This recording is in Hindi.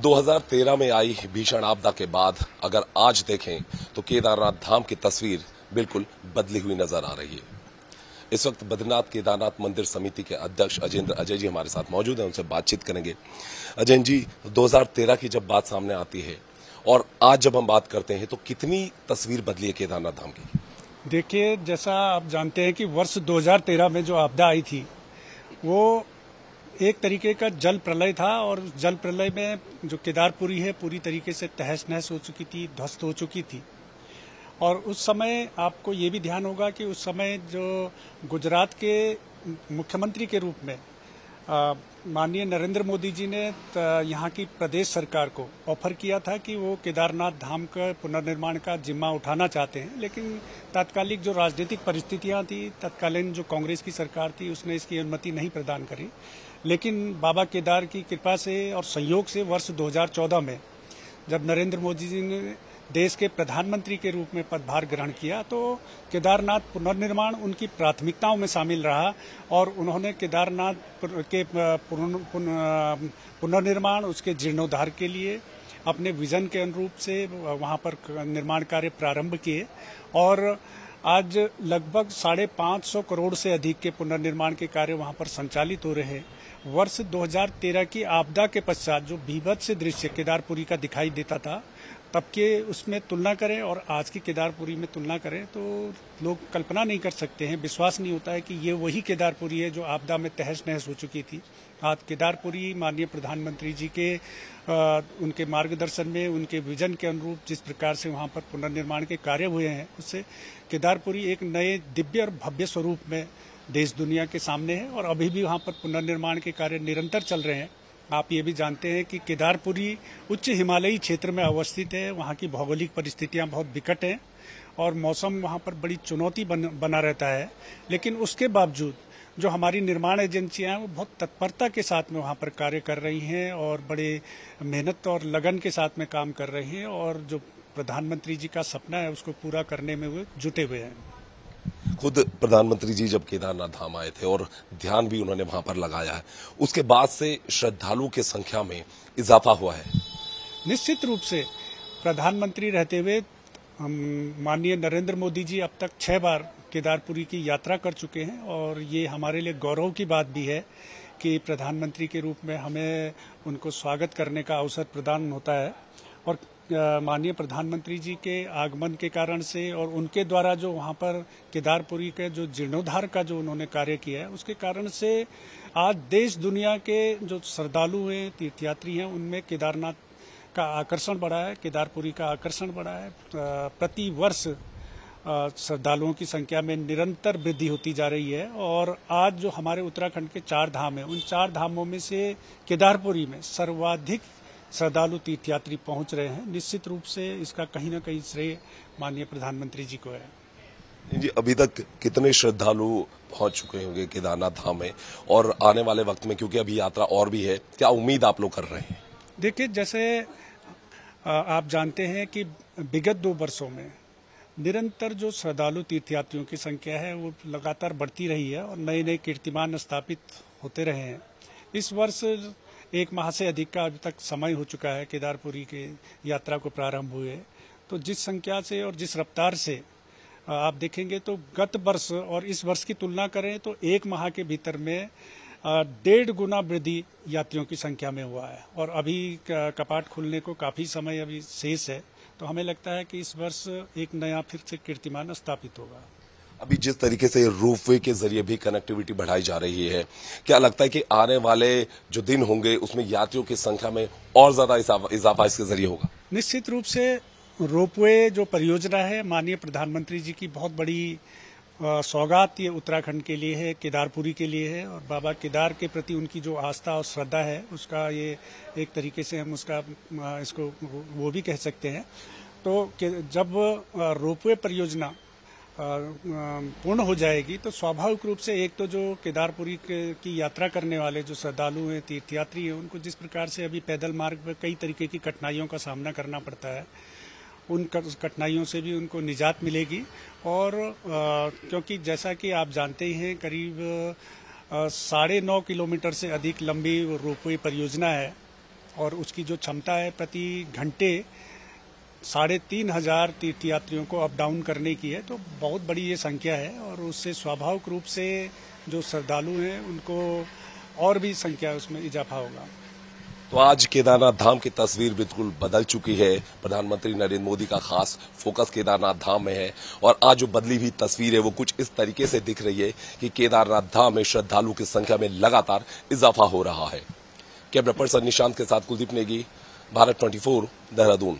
2013 में आई भीषण आपदा के बाद अगर आज देखें तो केदारनाथ धाम की तस्वीर बिल्कुल बदली हुई नजर आ रही है। इस वक्त बद्रीनाथ केदारनाथ मंदिर समिति के अध्यक्ष अजेंद्र अजय जी हमारे साथ मौजूद हैं, उनसे बातचीत करेंगे। अजय जी, 2013 की जब बात सामने आती है और आज जब हम बात करते हैं तो कितनी तस्वीर बदली है केदारनाथ धाम की? देखिए, जैसा आप जानते हैं कि वर्ष 2013 में जो आपदा आई थी वो एक तरीके का जल प्रलय था और जल प्रलय में जो केदारपुरी है पूरी तरीके से तहस नहस हो चुकी थी, ध्वस्त हो चुकी थी। और उस समय आपको ये भी ध्यान होगा कि उस समय जो गुजरात के मुख्यमंत्री के रूप में माननीय नरेंद्र मोदी जी ने यहाँ की प्रदेश सरकार को ऑफर किया था कि वो केदारनाथ धाम का पुनर्निर्माण का जिम्मा उठाना चाहते हैं, लेकिन तात्कालिक जो राजनीतिक परिस्थितियां थी, तत्कालीन जो कांग्रेस की सरकार थी उसने इसकी अनुमति नहीं प्रदान करी। लेकिन बाबा केदार की कृपा से और सहयोग से वर्ष 2014 में जब नरेंद्र मोदी जी ने देश के प्रधानमंत्री के रूप में पदभार ग्रहण किया तो केदारनाथ पुनर्निर्माण उनकी प्राथमिकताओं में शामिल रहा और उन्होंने केदारनाथ के पुनर्निर्माण, उसके जीर्णोद्धार के लिए अपने विजन के अनुरूप से वहां पर निर्माण कार्य प्रारंभ किए और आज लगभग 550 करोड़ से अधिक के पुनर्निर्माण के कार्य वहां पर संचालित हो रहे हैं। वर्ष 2013 की आपदा के पश्चात जो भीभत्स दृश्य केदारपुरी का दिखाई देता था, तब के उसमें तुलना करें और आज की केदारपुरी में तुलना करें तो लोग कल्पना नहीं कर सकते हैं, विश्वास नहीं होता है कि ये वही केदारपुरी है जो आपदा में तहस नहस हो चुकी थी। आज केदारपुरी माननीय प्रधानमंत्री जी के उनके मार्गदर्शन में, उनके विजन के अनुरूप जिस प्रकार से वहां पर पुनर्निर्माण के कार्य हुए हैं, उससे केदारपुरी एक नए दिव्य और भव्य स्वरूप में देश दुनिया के सामने है और अभी भी वहां पर पुनर्निर्माण के कार्य निरंतर चल रहे हैं। आप ये भी जानते हैं कि केदारपुरी उच्च हिमालयी क्षेत्र में अवस्थित है, वहाँ की भौगोलिक परिस्थितियाँ बहुत विकट हैं और मौसम वहाँ पर बड़ी चुनौती बना रहता है, लेकिन उसके बावजूद जो हमारी निर्माण एजेंसियां हैं वो बहुत तत्परता के साथ में वहाँ पर कार्य कर रही हैं और बड़े मेहनत और लगन के साथ में काम कर रही हैं और जो प्रधानमंत्री जी का सपना है उसको पूरा करने में वो जुटे हुए हैं। खुद प्रधानमंत्री जी जब केदारनाथ धाम आए थे और ध्यान भी उन्होंने वहां पर लगाया है, उसके बाद से श्रद्धालुओं की संख्या में इजाफा हुआ है। निश्चित रूप से प्रधानमंत्री रहते हुए माननीय नरेंद्र मोदी जी अब तक 6 बार केदारपुरी की यात्रा कर चुके हैं और ये हमारे लिए गौरव की बात भी है कि प्रधानमंत्री के रूप में हमें उनको स्वागत करने का अवसर प्रदान होता है और माननीय प्रधानमंत्री जी के आगमन के कारण से और उनके द्वारा जो वहाँ पर केदारपुरी के जो जीर्णोद्धार का जो उन्होंने कार्य किया है उसके कारण से आज देश दुनिया के जो श्रद्धालु हैं, तीर्थयात्री हैं, उनमें केदारनाथ का आकर्षण बढ़ा है, केदारपुरी का आकर्षण बढ़ा है। प्रति वर्ष श्रद्धालुओं की संख्या में निरंतर वृद्धि होती जा रही है और आज जो हमारे उत्तराखंड के 4 धाम हैं, उन 4 धामों में से केदारपुरी में सर्वाधिक श्रद्धालु तीर्थयात्री पहुंच रहे हैं। निश्चित रूप से इसका कहीं न कहीं श्रेय माननीय प्रधानमंत्री जी को है। जी, अभी तक कितने श्रद्धालु पहुंच चुके होंगे केदारनाथ धाम में और आने वाले वक्त में, क्योंकि अभी यात्रा और भी है, क्या उम्मीद आप लोग कर रहे हैं? देखिए, जैसे आप जानते हैं कि विगत 2 वर्षों में निरंतर जो श्रद्धालु तीर्थयात्रियों की संख्या है वो लगातार बढ़ती रही है और नए नए कीर्तिमान स्थापित होते रहे हैं। इस वर्ष 1 माह से अधिक का अभी तक समय हो चुका है केदारपुरी के यात्रा को प्रारंभ हुए, तो जिस संख्या से और जिस रफ्तार से आप देखेंगे तो गत वर्ष और इस वर्ष की तुलना करें तो 1 माह के भीतर में 1.5 गुना वृद्धि यात्रियों की संख्या में हुआ है और अभी कपाट खुलने को काफी समय अभी शेष है, तो हमें लगता है कि इस वर्ष एक नया फिर से कीर्तिमान स्थापित होगा। अभी जिस तरीके से रोपवे के जरिए भी कनेक्टिविटी बढ़ाई जा रही है, क्या लगता है कि आने वाले जो दिन होंगे उसमें यात्रियों की संख्या में और ज्यादा इजाफा इसके जरिए होगा? निश्चित रूप से रोपवे जो परियोजना है माननीय प्रधानमंत्री जी की बहुत बड़ी सौगात ये उत्तराखंड के लिए है, केदारपुरी के लिए है और बाबा केदार के प्रति उनकी जो आस्था और श्रद्धा है उसका ये एक तरीके से हम उसका इसको वो भी कह सकते हैं। तो जब रोपवे परियोजना पूर्ण हो जाएगी तो स्वाभाविक रूप से एक तो जो केदारपुरी की यात्रा करने वाले जो श्रद्धालु हैं, तीर्थयात्री हैं, उनको जिस प्रकार से अभी पैदल मार्ग पर कई तरीके की कठिनाइयों का सामना करना पड़ता है, उन कठिनाइयों से भी उनको निजात मिलेगी और क्योंकि जैसा कि आप जानते ही हैं करीब 9.5 किलोमीटर से अधिक लंबी रोपवे परियोजना है और उसकी जो क्षमता है प्रति घंटे 3,500 तीर्थयात्रियों को अप डाउन करने की है। तो बहुत बड़ी ये संख्या है और उससे स्वाभाविक रूप से जो श्रद्धालु हैं उनको और भी संख्या उसमें इजाफा होगा। तो आज केदारनाथ धाम की तस्वीर बिल्कुल बदल चुकी है। प्रधानमंत्री नरेंद्र मोदी का खास फोकस केदारनाथ धाम में है और आज जो बदली हुई तस्वीर है वो कुछ इस तरीके से दिख रही है कि केदारनाथ धाम में श्रद्धालु की संख्या में लगातार इजाफा हो रहा है। कैमरा पर्सन निशांत के साथ कुलदीप नेगी, भारत 24, देहरादून।